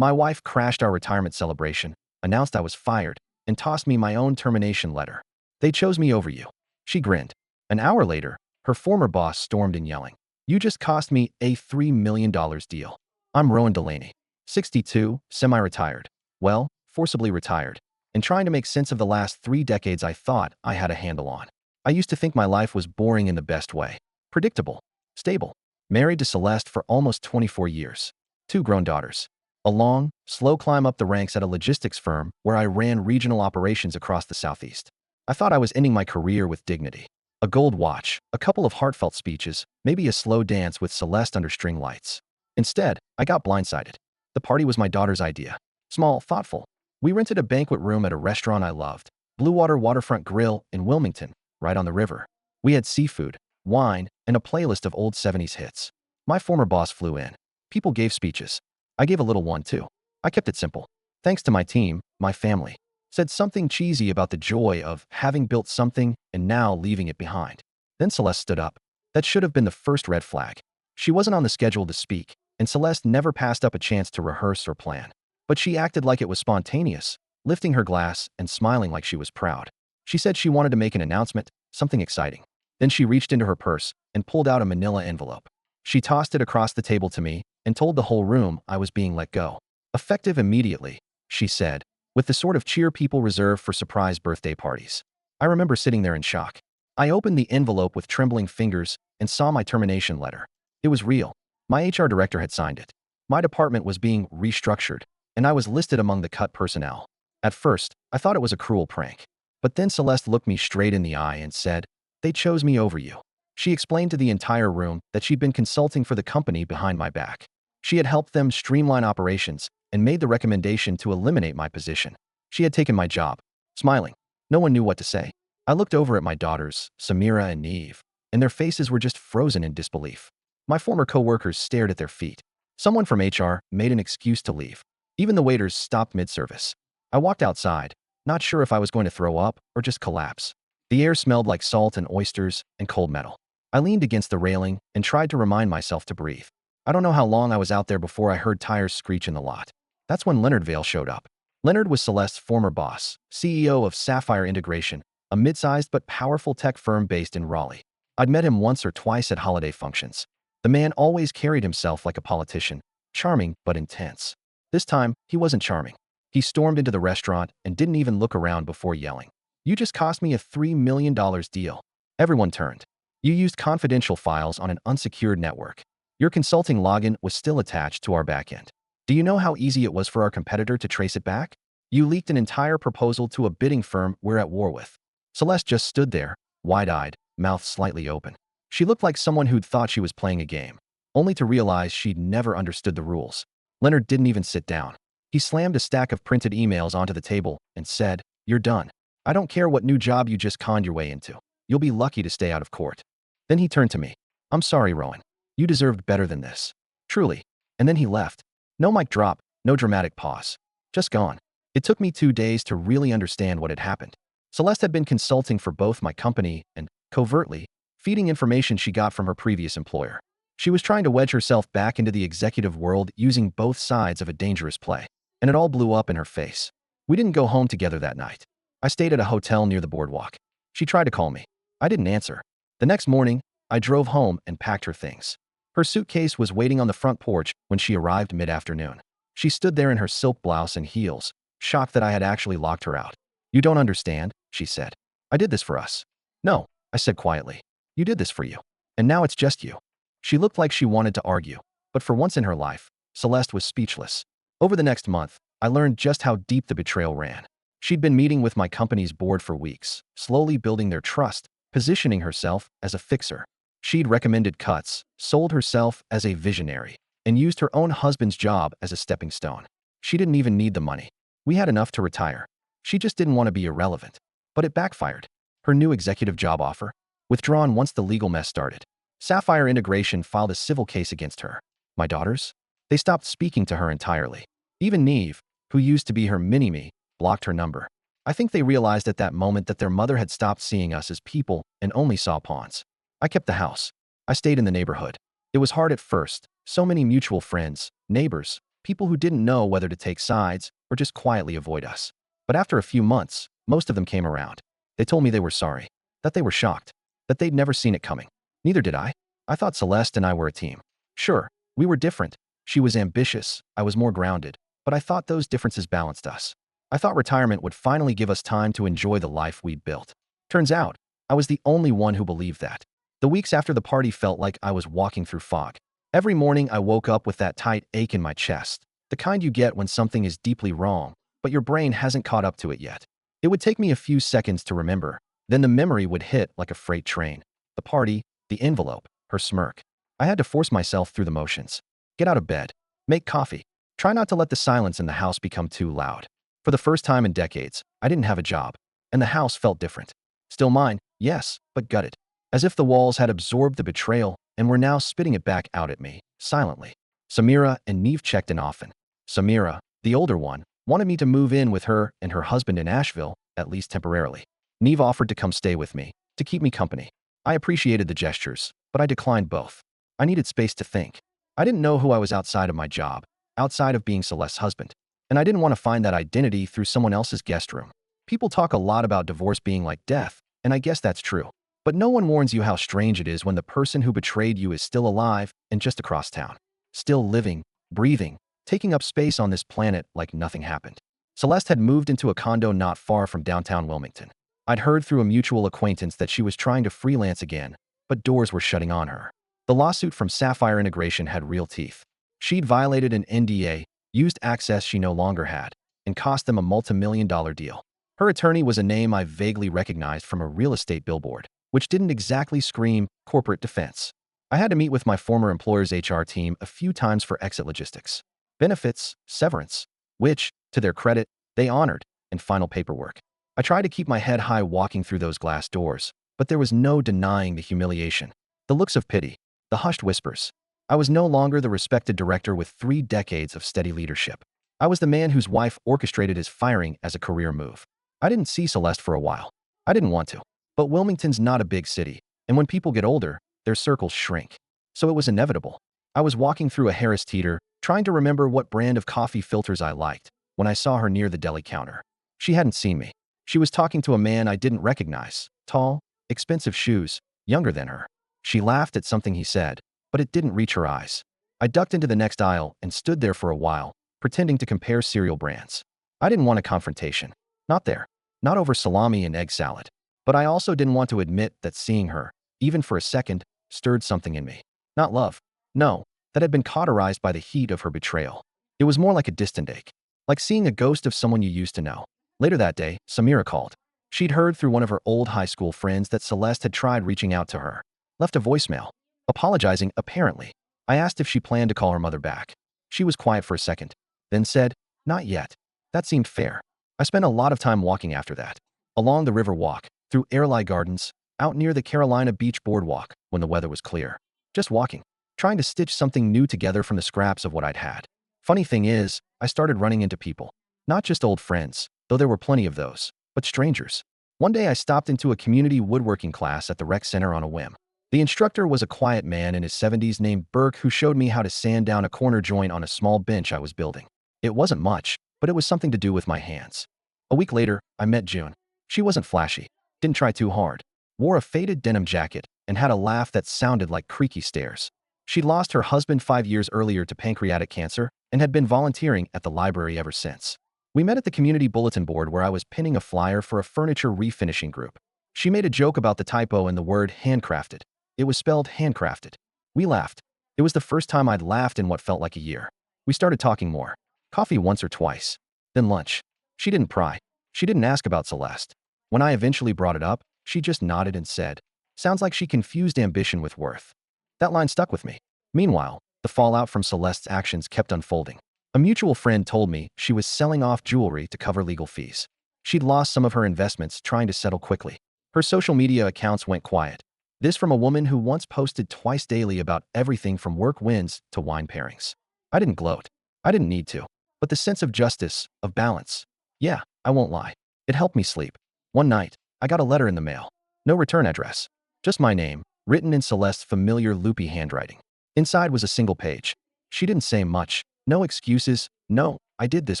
My wife crashed our retirement celebration, announced I was fired, and tossed me my own termination letter. They chose me over you. She grinned. An hour later, her former boss stormed in yelling, "You just cost me a $3 million deal." I'm Rowan Delaney, 62, semi-retired. Well, forcibly retired, and trying to make sense of the last 3 decades I thought I had a handle on. I used to think my life was boring in the best way. Predictable. Stable. Married to Celeste for almost 24 years. 2 grown daughters. A long, slow climb up the ranks at a logistics firm where I ran regional operations across the Southeast. I thought I was ending my career with dignity. A gold watch, a couple of heartfelt speeches, maybe a slow dance with Celeste under string lights. Instead, I got blindsided. The party was my daughter's idea. Small, thoughtful. We rented a banquet room at a restaurant I loved, Blue Water Waterfront Grill in Wilmington, right on the river. We had seafood, wine, and a playlist of old 70s hits. My former boss flew in. People gave speeches. I gave a little one too. I kept it simple. Thanks to my team, my family. Said something cheesy about the joy of having built something and now leaving it behind. Then Celeste stood up. That should have been the first red flag. She wasn't on the schedule to speak, and Celeste never passed up a chance to rehearse or plan. But she acted like it was spontaneous, lifting her glass and smiling like she was proud. She said she wanted to make an announcement, something exciting. Then she reached into her purse and pulled out a manila envelope. She tossed it across the table to me and told the whole room I was being let go. Effective immediately, she said, with the sort of cheer people reserve for surprise birthday parties. I remember sitting there in shock. I opened the envelope with trembling fingers and saw my termination letter. It was real. My HR director had signed it. My department was being restructured, and I was listed among the cut personnel. At first, I thought it was a cruel prank. But then Celeste looked me straight in the eye and said, "They chose me over you." She explained to the entire room that she'd been consulting for the company behind my back. She had helped them streamline operations and made the recommendation to eliminate my position. She had taken my job. Smiling. No one knew what to say. I looked over at my daughters, Samira and Neve, and their faces were just frozen in disbelief. My former coworkers stared at their feet. Someone from HR made an excuse to leave. Even the waiters stopped mid-service. I walked outside, not sure if I was going to throw up or just collapse. The air smelled like salt and oysters and cold metal. I leaned against the railing and tried to remind myself to breathe. I don't know how long I was out there before I heard tires screech in the lot. That's when Leonard Vale showed up. Leonard was Celeste's former boss, CEO of Sapphire Integration, a mid-sized but powerful tech firm based in Raleigh. I'd met him once or twice at holiday functions. The man always carried himself like a politician, charming but intense. This time, he wasn't charming. He stormed into the restaurant and didn't even look around before yelling, "You just cost me a $3 million deal." Everyone turned. "You used confidential files on an unsecured network. Your consulting login was still attached to our backend. Do you know how easy it was for our competitor to trace it back? You leaked an entire proposal to a bidding firm we're at war with." Celeste just stood there, wide-eyed, mouth slightly open. She looked like someone who'd thought she was playing a game, only to realize she'd never understood the rules. Leonard didn't even sit down. He slammed a stack of printed emails onto the table and said, "You're done. I don't care what new job you just conned your way into. You'll be lucky to stay out of court." Then he turned to me. "I'm sorry, Rowan. You deserved better than this. Truly." And then he left. No mic drop, no dramatic pause. Just gone. It took me 2 days to really understand what had happened. Celeste had been consulting for both my company and, covertly, feeding information she got from her previous employer. She was trying to wedge herself back into the executive world using both sides of a dangerous play. And it all blew up in her face. We didn't go home together that night. I stayed at a hotel near the boardwalk. She tried to call me. I didn't answer. The next morning, I drove home and packed her things. Her suitcase was waiting on the front porch when she arrived mid-afternoon. She stood there in her silk blouse and heels, shocked that I had actually locked her out. "You don't understand," she said. "I did this for us." "No," I said quietly. "You did this for you. And now it's just you." She looked like she wanted to argue, but for once in her life, Celeste was speechless. Over the next month, I learned just how deep the betrayal ran. She'd been meeting with my company's board for weeks, slowly building their trust, positioning herself as a fixer. She'd recommended cuts, sold herself as a visionary, and used her own husband's job as a stepping stone. She didn't even need the money. We had enough to retire. She just didn't want to be irrelevant. But it backfired. Her new executive job offer? Withdrawn once the legal mess started. Sapphire Integration filed a civil case against her. My daughters? They stopped speaking to her entirely. Even Neve, who used to be her mini-me, blocked her number. I think they realized at that moment that their mother had stopped seeing us as people and only saw pawns. I kept the house. I stayed in the neighborhood. It was hard at first. So many mutual friends, neighbors, People who didn't know whether to take sides or just quietly avoid us. But after a few months, most of them came around. They told me they were sorry, that they were shocked, that they'd never seen it coming. Neither did I. I thought Celeste and I were a team. Sure, we were different. She was ambitious, I was more grounded, but I thought those differences balanced us. I thought retirement would finally give us time to enjoy the life we'd built. Turns out, I was the only one who believed that. The weeks after the party felt like I was walking through fog. Every morning I woke up with that tight ache in my chest, the kind you get when something is deeply wrong, but your brain hasn't caught up to it yet. It would take me a few seconds to remember, then the memory would hit like a freight train. The party, the envelope, her smirk. I had to force myself through the motions. Get out of bed. Make coffee. Try not to let the silence in the house become too loud. For the first time in decades, I didn't have a job, and the house felt different. Still mine, yes, but gutted. As if the walls had absorbed the betrayal and were now spitting it back out at me, silently. Samira and Neve checked in often. Samira, the older one, wanted me to move in with her and her husband in Asheville, at least temporarily. Neve offered to come stay with me, to keep me company. I appreciated the gestures, but I declined both. I needed space to think. I didn't know who I was outside of my job, outside of being Celeste's husband, and I didn't want to find that identity through someone else's guest room. People talk a lot about divorce being like death, and I guess that's true. But no one warns you how strange it is when the person who betrayed you is still alive and just across town. Still living, breathing, taking up space on this planet like nothing happened. Celeste had moved into a condo not far from downtown Wilmington. I'd heard through a mutual acquaintance that she was trying to freelance again, but doors were shutting on her. The lawsuit from Sapphire Integration had real teeth. She'd violated an NDA, used access she no longer had, and cost them a multi-million-dollar deal. Her attorney was a name I vaguely recognized from a real estate billboard, which didn't exactly scream corporate defense. I had to meet with my former employer's HR team a few times for exit logistics, benefits, severance, which, to their credit, they honored, and final paperwork. I tried to keep my head high walking through those glass doors, but there was no denying the humiliation, the looks of pity, the hushed whispers. I was no longer the respected director with 3 decades of steady leadership. I was the man whose wife orchestrated his firing as a career move. I didn't see Celeste for a while. I didn't want to. But Wilmington's not a big city, and when people get older, their circles shrink. So it was inevitable. I was walking through a Harris Teeter, trying to remember what brand of coffee filters I liked, when I saw her near the deli counter. She hadn't seen me. She was talking to a man I didn't recognize, tall, expensive shoes, younger than her. She laughed at something he said, but it didn't reach her eyes. I ducked into the next aisle and stood there for a while, pretending to compare cereal brands. I didn't want a confrontation. Not there. Not over salami and egg salad. But I also didn't want to admit that seeing her, even for a second, stirred something in me. Not love. No, that had been cauterized by the heat of her betrayal. It was more like a distant ache. Like seeing a ghost of someone you used to know. Later that day, Samira called. She'd heard through one of her old high school friends that Celeste had tried reaching out to her. Left a voicemail. Apologizing, apparently. I asked if she planned to call her mother back. She was quiet for a second, then said, "Not yet." That seemed fair. I spent a lot of time walking after that. Along the river walk, through Airlie Gardens, out near the Carolina Beach Boardwalk when the weather was clear. Just walking, trying to stitch something new together from the scraps of what I'd had. Funny thing is, I started running into people. Not just old friends, though there were plenty of those, but strangers. One day I stopped into a community woodworking class at the rec center on a whim. The instructor was a quiet man in his 70s named Burke who showed me how to sand down a corner joint on a small bench I was building. It wasn't much, but it was something to do with my hands. A week later, I met June. She wasn't flashy, didn't try too hard, wore a faded denim jacket, and had a laugh that sounded like creaky stairs. She'd lost her husband 5 years earlier to pancreatic cancer and had been volunteering at the library ever since. We met at the community bulletin board where I was pinning a flyer for a furniture refinishing group. She made a joke about the typo in the word handcrafted. It was spelled handcrafted. We laughed. It was the first time I'd laughed in what felt like a year. We started talking more. Coffee once or twice. Then lunch. She didn't pry. She didn't ask about Celeste. When I eventually brought it up, she just nodded and said, "Sounds like she confused ambition with worth." That line stuck with me. Meanwhile, the fallout from Celeste's actions kept unfolding. A mutual friend told me she was selling off jewelry to cover legal fees. She'd lost some of her investments trying to settle quickly. Her social media accounts went quiet. This from a woman who once posted twice daily about everything from work wins to wine pairings. I didn't gloat. I didn't need to. But the sense of justice, of balance. Yeah, I won't lie. It helped me sleep. One night, I got a letter in the mail. No return address. Just my name, written in Celeste's familiar loopy handwriting. Inside was a single page. She didn't say much, No excuses, no, I did this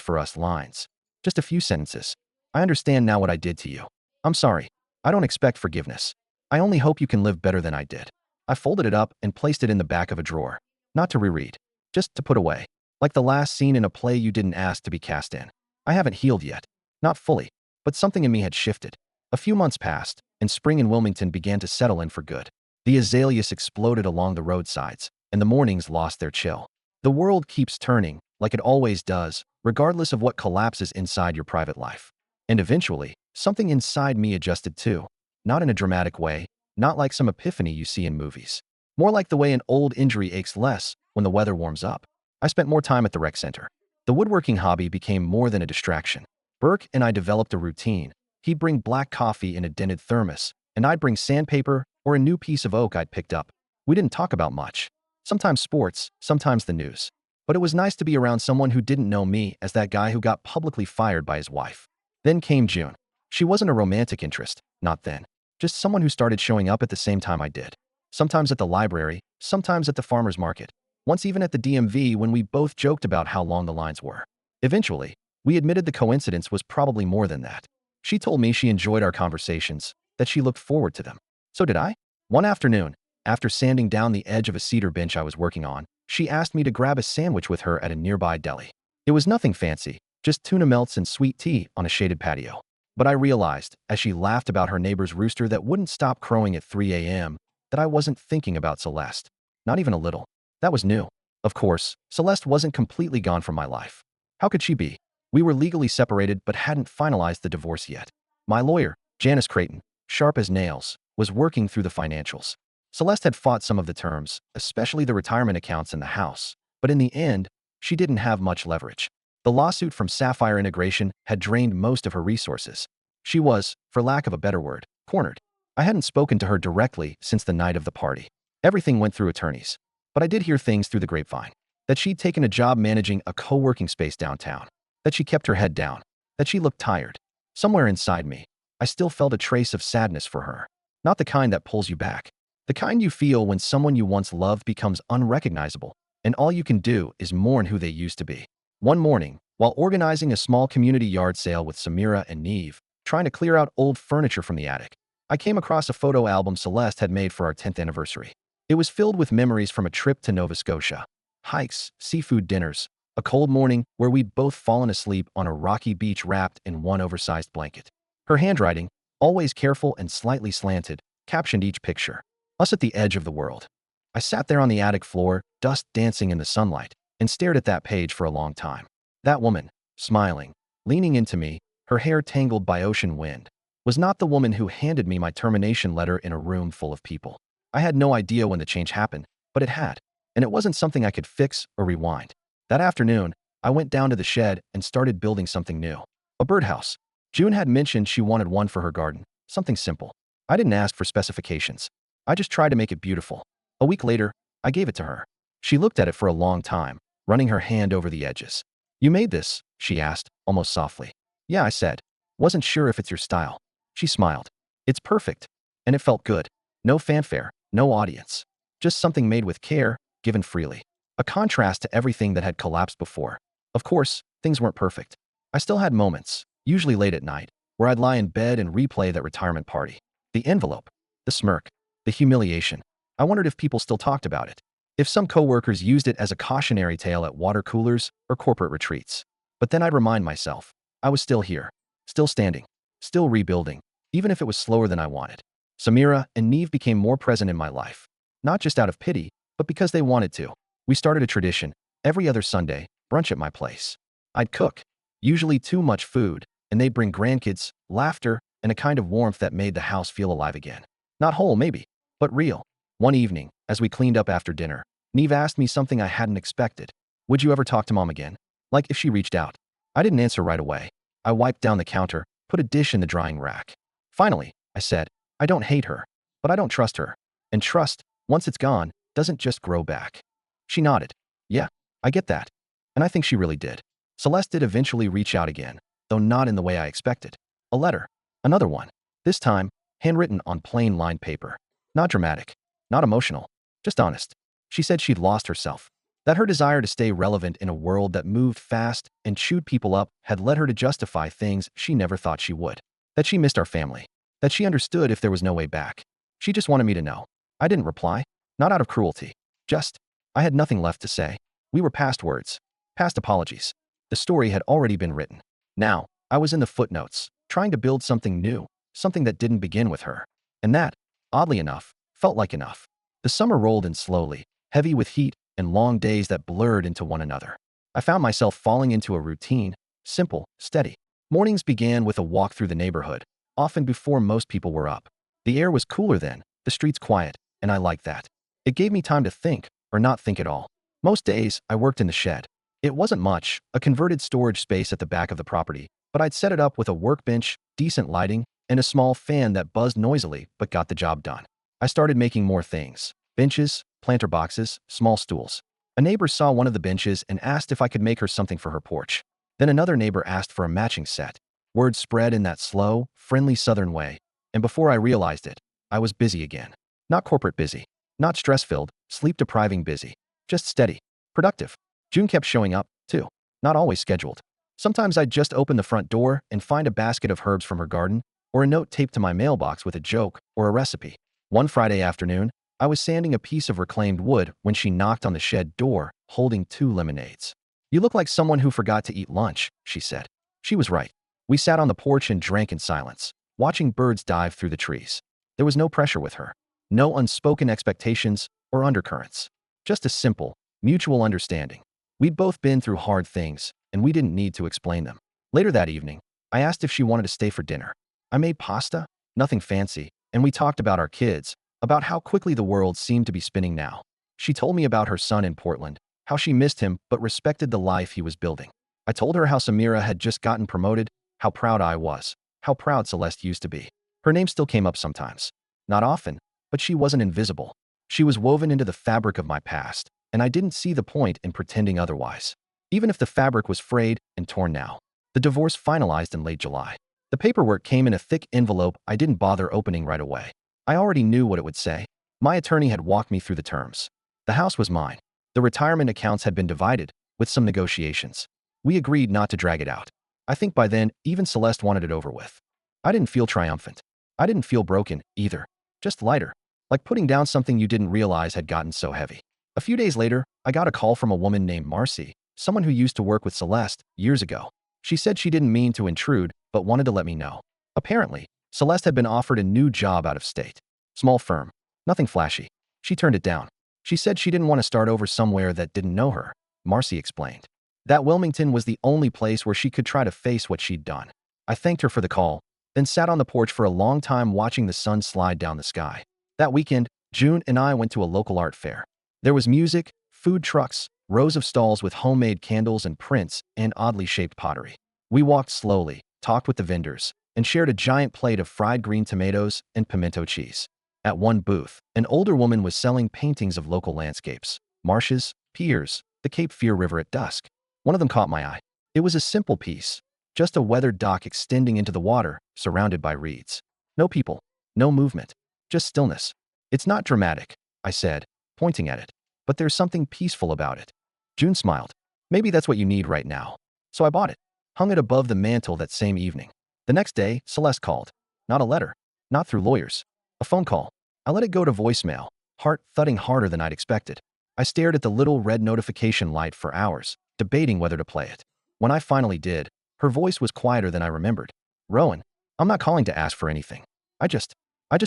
for us lines. Just a few sentences. I understand now what I did to you. I'm sorry. I don't expect forgiveness. I only hope you can live better than I did. I folded it up and placed it in the back of a drawer. Not to reread. Just to put away. Like the last scene in a play you didn't ask to be cast in. I haven't healed yet. Not fully. But something in me had shifted. A few months passed, and spring in Wilmington began to settle in for good. The azaleas exploded along the roadsides, and the mornings lost their chill. The world keeps turning, like it always does, regardless of what collapses inside your private life. And eventually, something inside me adjusted too. Not in a dramatic way, not like some epiphany you see in movies. More like the way an old injury aches less when the weather warms up. I spent more time at the rec center. The woodworking hobby became more than a distraction. Burke and I developed a routine. He'd bring black coffee in a dented thermos, and I'd bring sandpaper or a new piece of oak I'd picked up. We didn't talk about much. Sometimes sports, sometimes the news. But it was nice to be around someone who didn't know me as that guy who got publicly fired by his wife. Then came June. She wasn't a romantic interest, not then. Just someone who started showing up at the same time I did. Sometimes at the library, sometimes at the farmer's market. Once even at the DMV when we both joked about how long the lines were. Eventually, we admitted the coincidence was probably more than that. She told me she enjoyed our conversations, that she looked forward to them. So did I. One afternoon, after sanding down the edge of a cedar bench I was working on, she asked me to grab a sandwich with her at a nearby deli. It was nothing fancy, just tuna melts and sweet tea on a shaded patio. But I realized, as she laughed about her neighbor's rooster that wouldn't stop crowing at 3 a.m., that I wasn't thinking about Celeste. Not even a little. That was new. Of course, Celeste wasn't completely gone from my life. How could she be? We were legally separated but hadn't finalized the divorce yet. My lawyer, Janice Creighton, sharp as nails, was working through the financials. Celeste had fought some of the terms, especially the retirement accounts in the house, but in the end, she didn't have much leverage. The lawsuit from Sapphire Integration had drained most of her resources. She was, for lack of a better word, cornered. I hadn't spoken to her directly since the night of the party. Everything went through attorneys. But I did hear things through the grapevine. That she'd taken a job managing a co-working space downtown. That she kept her head down. That she looked tired. Somewhere inside me, I still felt a trace of sadness for her. Not the kind that pulls you back. The kind you feel when someone you once loved becomes unrecognizable, and all you can do is mourn who they used to be. One morning, while organizing a small community yard sale with Samira and Neve, trying to clear out old furniture from the attic, I came across a photo album Celeste had made for our 10th anniversary. It was filled with memories from a trip to Nova Scotia. Hikes, seafood dinners, a cold morning where we'd both fallen asleep on a rocky beach wrapped in one oversized blanket. Her handwriting, always careful and slightly slanted, captioned each picture. Us at the edge of the world. I sat there on the attic floor, dust dancing in the sunlight, and stared at that page for a long time. That woman, smiling, leaning into me, her hair tangled by ocean wind, was not the woman who handed me my termination letter in a room full of people. I had no idea when the change happened, but it had, and it wasn't something I could fix or rewind. That afternoon, I went down to the shed and started building something new. A birdhouse. June had mentioned she wanted one for her garden, something simple. I didn't ask for specifications. I just tried to make it beautiful. A week later, I gave it to her. She looked at it for a long time, running her hand over the edges. "You made this?" she asked, almost softly. "Yeah," I said. "Wasn't sure if it's your style." She smiled. "It's perfect." And it felt good. No fanfare, no audience. Just something made with care, given freely. A contrast to everything that had collapsed before. Of course, things weren't perfect. I still had moments, usually late at night, where I'd lie in bed and replay that retirement party. The envelope, the smirk, the humiliation. I wondered if people still talked about it. If some coworkers used it as a cautionary tale at water coolers or corporate retreats. But then I'd remind myself, I was still here, still standing, still rebuilding, even if it was slower than I wanted. Samira and Neve became more present in my life. Not just out of pity, but because they wanted to. We started a tradition, every other Sunday, brunch at my place. I'd cook, usually too much food, and they'd bring grandkids, laughter, and a kind of warmth that made the house feel alive again. Not whole, maybe, but real. One evening, as we cleaned up after dinner, Neve asked me something I hadn't expected. "Would you ever talk to Mom again? Like if she reached out?" I didn't answer right away. I wiped down the counter, put a dish in the drying rack. "Finally," I said, "I don't hate her, but I don't trust her. And trust, once it's gone, doesn't just grow back." She nodded. "Yeah, I get that." And I think she really did. Celeste did eventually reach out again, though not in the way I expected. A letter. Another one. This time, handwritten on plain lined paper. Not dramatic. Not emotional. Just honest. She said she'd lost herself. That her desire to stay relevant in a world that moved fast and chewed people up had led her to justify things she never thought she would. That she missed our family. That she understood if there was no way back. She just wanted me to know. I didn't reply. Not out of cruelty. Just, I had nothing left to say. We were past words. Past apologies. The story had already been written. Now, I was in the footnotes, trying to build something new, something that didn't begin with her. And that, oddly enough, felt like enough. The summer rolled in slowly, heavy with heat and long days that blurred into one another. I found myself falling into a routine, simple, steady. Mornings began with a walk through the neighborhood, often before most people were up. The air was cooler then, the streets quiet, and I liked that. It gave me time to think, or not think at all. Most days, I worked in the shed. It wasn't much, a converted storage space at the back of the property, but I'd set it up with a workbench, decent lighting, and a small fan that buzzed noisily but got the job done. I started making more things. Benches, planter boxes, small stools. A neighbor saw one of the benches and asked if I could make her something for her porch. Then another neighbor asked for a matching set. Word spread in that slow, friendly southern way, and before I realized it, I was busy again. Not corporate busy, not stress-filled, sleep-depriving busy, just steady, productive. June kept showing up, too, not always scheduled. Sometimes I'd just open the front door and find a basket of herbs from her garden, or a note taped to my mailbox with a joke or a recipe. One Friday afternoon, I was sanding a piece of reclaimed wood when she knocked on the shed door, holding 2 lemonades. "You look like someone who forgot to eat lunch," she said. She was right. We sat on the porch and drank in silence, watching birds dive through the trees. There was no pressure with her, no unspoken expectations or undercurrents. Just a simple, mutual understanding. We'd both been through hard things, and we didn't need to explain them. Later that evening, I asked if she wanted to stay for dinner. I made pasta, nothing fancy, and we talked about our kids, about how quickly the world seemed to be spinning now. She told me about her son in Portland, how she missed him but respected the life he was building. I told her how Samira had just gotten promoted, how proud I was, how proud Celeste used to be. Her name still came up sometimes. Not often, but she wasn't invisible. She was woven into the fabric of my past, and I didn't see the point in pretending otherwise. Even if the fabric was frayed and torn now. The divorce finalized in late July. The paperwork came in a thick envelope I didn't bother opening right away. I already knew what it would say. My attorney had walked me through the terms. The house was mine. The retirement accounts had been divided, with some negotiations. We agreed not to drag it out. I think by then, even Celeste wanted it over with. I didn't feel triumphant. I didn't feel broken, either. Just lighter. Like putting down something you didn't realize had gotten so heavy. A few days later, I got a call from a woman named Marcy, someone who used to work with Celeste years ago. She said she didn't mean to intrude, but wanted to let me know. Apparently, Celeste had been offered a new job out of state. Small firm. Nothing flashy. She turned it down. She said she didn't want to start over somewhere that didn't know her, Marcy explained. That Wilmington was the only place where she could try to face what she'd done. I thanked her for the call, then sat on the porch for a long time watching the sun slide down the sky. That weekend, June and I went to a local art fair. There was music, food trucks, rows of stalls with homemade candles and prints, and oddly shaped pottery. We walked slowly, talked with the vendors, and shared a giant plate of fried green tomatoes and pimento cheese. At one booth, an older woman was selling paintings of local landscapes, marshes, piers, the Cape Fear River at dusk. One of them caught my eye. It was a simple piece, just a weathered dock extending into the water, surrounded by reeds. No people, no movement, just stillness. "It's not dramatic," I said, pointing at it, "but there's something peaceful about it." June smiled. "Maybe that's what you need right now." So I bought it, hung it above the mantel that same evening. The next day, Celeste called. Not a letter, not through lawyers. A phone call. I let it go to voicemail, heart thudding harder than I'd expected. I stared at the little red notification light for hours, debating whether to play it. When I finally did, her voice was quieter than I remembered. "Rowan, I'm not calling to ask for anything. I just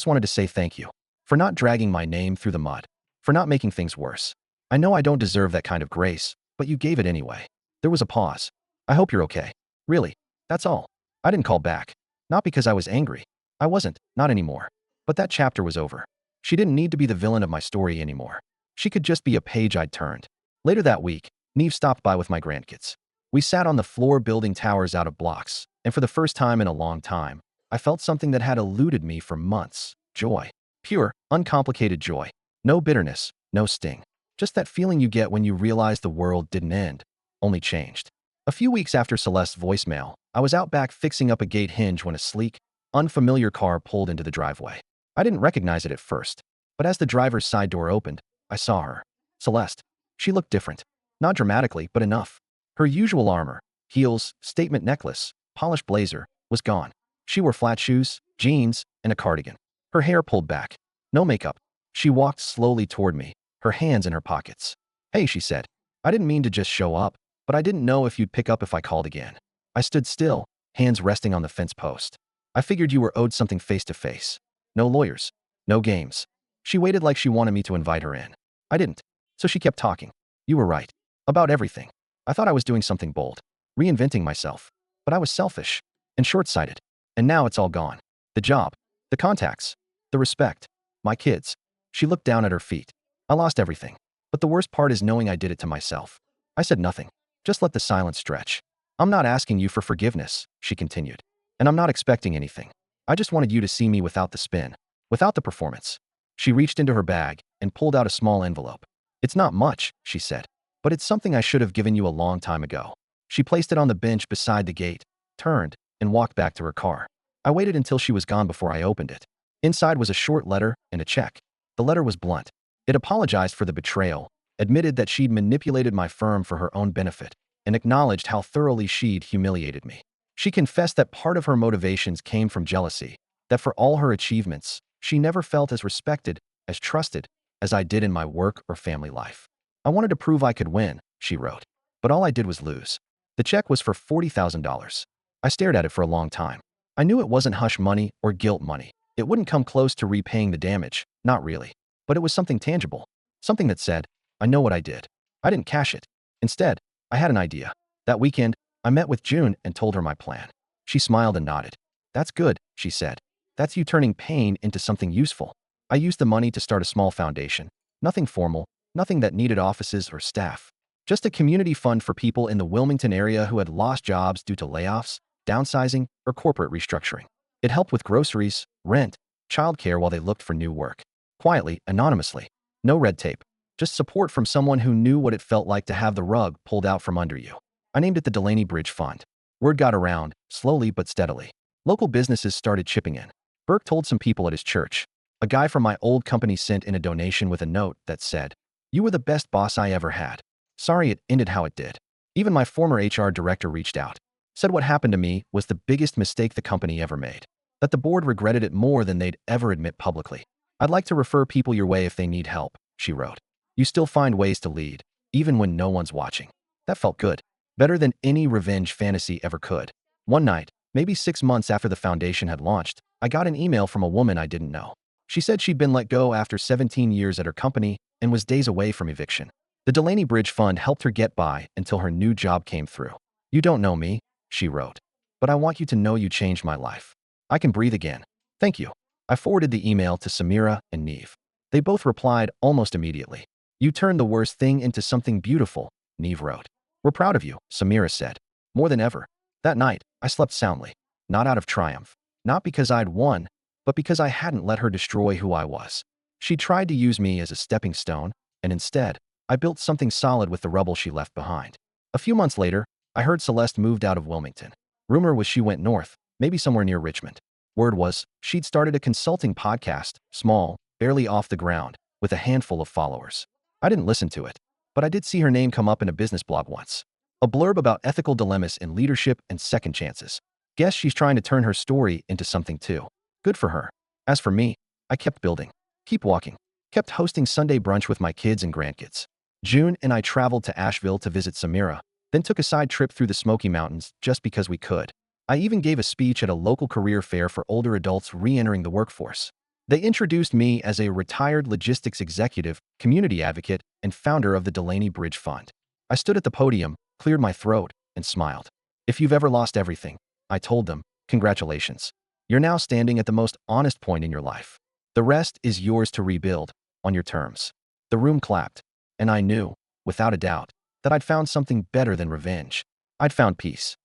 wanted to say thank you. For not dragging my name through the mud. For not making things worse. I know I don't deserve that kind of grace, but you gave it anyway." There was a pause. "I hope you're okay. Really. That's all." I didn't call back. Not because I was angry. I wasn't, not anymore. But that chapter was over. She didn't need to be the villain of my story anymore. She could just be a page I'd turned. Later that week, Neve stopped by with my grandkids. We sat on the floor building towers out of blocks, and for the first time in a long time, I felt something that had eluded me for months. Joy. Pure, uncomplicated joy. No bitterness, no sting. Just that feeling you get when you realize the world didn't end, only changed. A few weeks after Celeste's voicemail, I was out back fixing up a gate hinge when a sleek, unfamiliar car pulled into the driveway. I didn't recognize it at first, but as the driver's side door opened, I saw her. Celeste. She looked different. Not dramatically, but enough. Her usual armor, heels, statement necklace, polished blazer, was gone. She wore flat shoes, jeans, and a cardigan. Her hair pulled back. No makeup. She walked slowly toward me, her hands in her pockets. Hey, she said. I didn't mean to just show up, but I didn't know if you'd pick up if I called again. I stood still, hands resting on the fence post. I figured you were owed something face to face. No lawyers. No games. She waited like she wanted me to invite her in. I didn't. So she kept talking. You were right. About everything. I thought I was doing something bold. Reinventing myself. But I was selfish. And short-sighted. And now it's all gone. The job. The contacts. The respect. My kids. She looked down at her feet. I lost everything. But the worst part is knowing I did it to myself. I said nothing. Just let the silence stretch. I'm not asking you for forgiveness, she continued. And I'm not expecting anything. I just wanted you to see me without the spin. Without the performance. She reached into her bag and pulled out a small envelope. It's not much, she said. But it's something I should have given you a long time ago. She placed it on the bench beside the gate, turned, and walked back to her car. I waited until she was gone before I opened it. Inside was a short letter and a check. The letter was blunt. It apologized for the betrayal, admitted that she'd manipulated my firm for her own benefit, and acknowledged how thoroughly she'd humiliated me. She confessed that part of her motivations came from jealousy, that for all her achievements, she never felt as respected, as trusted, as I did in my work or family life. I wanted to prove I could win, she wrote. But all I did was lose. The check was for $40,000. I stared at it for a long time. I knew it wasn't hush money or guilt money. It wouldn't come close to repaying the damage, not really. But it was something tangible. Something that said, I know what I did. I didn't cash it. Instead, I had an idea. That weekend, I met with June and told her my plan. She smiled and nodded. That's good, she said. That's you turning pain into something useful. I used the money to start a small foundation. Nothing formal, nothing that needed offices or staff. Just a community fund for people in the Wilmington area who had lost jobs due to layoffs, downsizing, or corporate restructuring. It helped with groceries, rent, childcare while they looked for new work. Quietly, anonymously. No red tape. Just support from someone who knew what it felt like to have the rug pulled out from under you. I named it the Delaney Bridge Fund. Word got around, slowly but steadily. Local businesses started chipping in. Burke told some people at his church. A guy from my old company sent in a donation with a note that said, "You were the best boss I ever had. Sorry it ended how it did." Even my former HR director reached out. Said what happened to me was the biggest mistake the company ever made. That the board regretted it more than they'd ever admit publicly. I'd like to refer people your way if they need help, she wrote. You still find ways to lead, even when no one's watching. That felt good. Better than any revenge fantasy ever could. One night, maybe 6 months after the foundation had launched, I got an email from a woman I didn't know. She said she'd been let go after 17 years at her company and was days away from eviction. The Delaney Bridge Fund helped her get by until her new job came through. You don't know me, she wrote, but I want you to know you changed my life. I can breathe again. Thank you. I forwarded the email to Samira and Neve. They both replied almost immediately. You turned the worst thing into something beautiful, Neve wrote. We're proud of you, Samira said. More than ever. That night, I slept soundly. Not out of triumph. Not because I'd won, but because I hadn't let her destroy who I was. She tried to use me as a stepping stone, and instead, I built something solid with the rubble she left behind. A few months later, I heard Celeste moved out of Wilmington. Rumor was she went north, maybe somewhere near Richmond. Word was, she'd started a consulting podcast, small, barely off the ground, with a handful of followers. I didn't listen to it, but I did see her name come up in a business blog once. A blurb about ethical dilemmas in leadership and second chances. Guess she's trying to turn her story into something too. Good for her. As for me, I kept building. Keep walking. Kept hosting Sunday brunch with my kids and grandkids. June and I traveled to Asheville to visit Samira, then took a side trip through the Smoky Mountains just because we could. I even gave a speech at a local career fair for older adults re-entering the workforce. They introduced me as a retired logistics executive, community advocate, and founder of the Delaney Bridge Fund. I stood at the podium, cleared my throat, and smiled. If you've ever lost everything, I told them, congratulations. You're now standing at the most honest point in your life. The rest is yours to rebuild, on your terms. The room clapped, and I knew, without a doubt, that I'd found something better than revenge. I'd found peace.